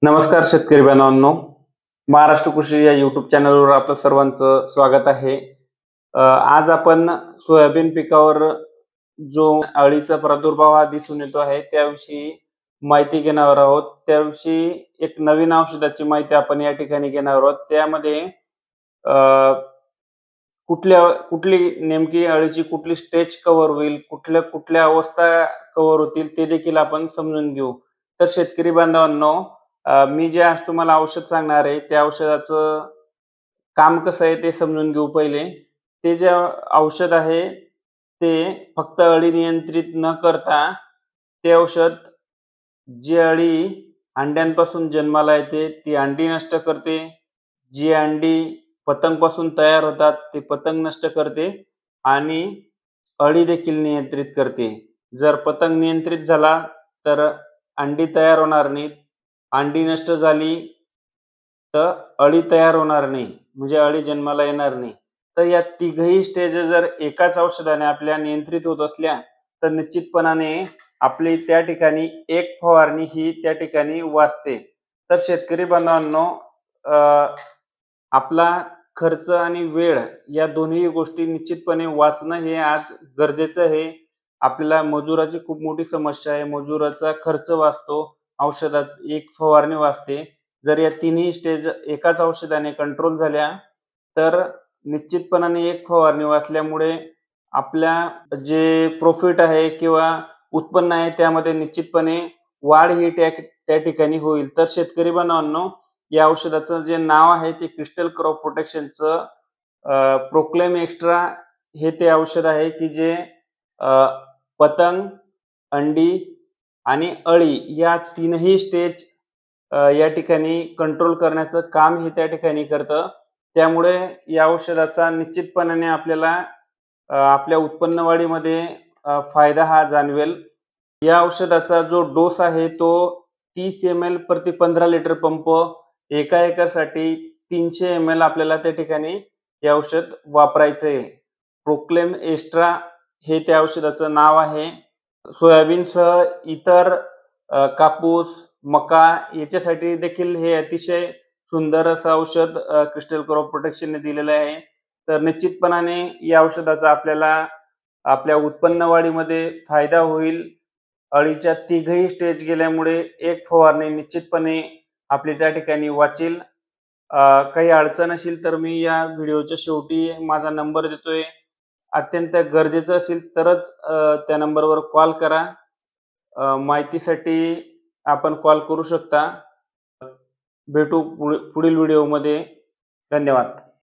नमस्कार शेतकरी बांधवांनो, महाराष्ट्र कृषी या यूट्यूब चॅनलवर आपलं सर्वांचं स्वागत आहे. आज आपण सोयाबीन पिकावर जो अळीचा प्रादुर्भाव हा दिसून येतो आहे त्याविषयी माहिती घेणार आहोत. त्याविषयी एक नवीन औषधाची माहिती आपण या ठिकाणी घेणार आहोत. त्यामध्ये अ, कुठली नेमकी अळीची कुठली स्टेज कव्हर होईल, कुठल्या कुठल्या अवस्था कव्हर होतील ते देखील आपण समजून घेऊ. तर शेतकरी बांधवांनो, मी जे आज तुम्हाला औषध सांगणार आहे, त्या औषधाचं काम कसं आहे ते समजून घेऊ पहिले. ते जे औषध आहे, ते फक्त अळी नियंत्रित न करता ते औषध जी अळी अंड्यांपासून जन्माला येते, ती अंडी नष्ट करते. जी अंडी पतंगपासून तयार होतात, ते पतंग नष्ट करते आणि अळी देखील नियंत्रित करते. जर पतंग नियंत्रित झाला, तर अंडी तयार होणार नाहीत. अंडी नष्ट झाली तर अळी तयार होणार नाही, म्हणजे अळी जन्माला येणार नाही. तर या तिघही स्टेज जर एकाच औषधाने आपल्या नियंत्रित होत असल्या, तर निश्चितपणाने आपली त्या ठिकाणी एक फवारणी ही त्या ठिकाणी वाचते. तर शेतकरी बांधवांनो, अ, आपला खर्च आणि वेळ या दोन्ही गोष्टी निश्चितपणे वाचणं हे आज गरजेचं आहे. आपल्याला मजुराची खूप मोठी समस्या आहे. मजुराचा खर्च वाचतो, औषधाची एक फवारणी वाचते. जर या तिन्ही स्टेज एकाच औषधाने कंट्रोल झाल्या, तर निश्चितपणाने एक फवारणी वाचल्यामुळे आपल्या जे प्रॉफिट आहे किंवा उत्पन्न आहे त्यामध्ये निश्चितपणे वाढ ही त्या ठिकाणी होईल. तर शेतकरी बांधवांनो, या औषधाचं जे नाव आहे ते क्रिस्टल क्रॉप प्रोटेक्शनचं प्रोक्लेम एक्स्ट्रा हे ते औषध आहे की जे अ, पतंग, अंडी आणि अळी या तीनही स्टेज या ठिकाणी कंट्रोल करण्याचं काम हे त्या ठिकाणी करतं. त्यामुळे या औषधाचा निश्चितपणाने आपल्याला आपल्या उत्पन्न वाढीमध्ये फायदा हा जाणवेल. या औषधाचा जो डोस आहे तो 30 एम-एल प्रति 15 लिटर पंप एका एकरसाठी 300 एम-एल आपल्याला त्या ठिकाणी हे औषध वापरायचं आहे. प्रोक्लेम एक्स्ट्रा हे त्या औषधाचं नाव आहे. सोयाबीनसह इतर कापूस, मका याच्यासाठी देखील हे अतिशय सुंदर असं औषध क्रिस्टल क्रॉप प्रोटेक्शनने दिलेलं आहे. तर निश्चितपणाने या औषधाचा आपल्याला आपल्या उत्पन्न वाढीमध्ये फायदा होईल. अळीच्या तिघही स्टेज गेल्यामुळे एक फवारणी निश्चितपणे आपली त्या ठिकाणी वाचेल. काही अडचण असेल तर मी या व्हिडिओच्या शेवटी माझा नंबर देतोय. अत्यंत गरजेचं असेल तरच त्या नंबरवर कॉल करा. माहितीसाठी आपण कॉल करू शकता. भेटू पुढील व्हिडिओमध्ये. धन्यवाद.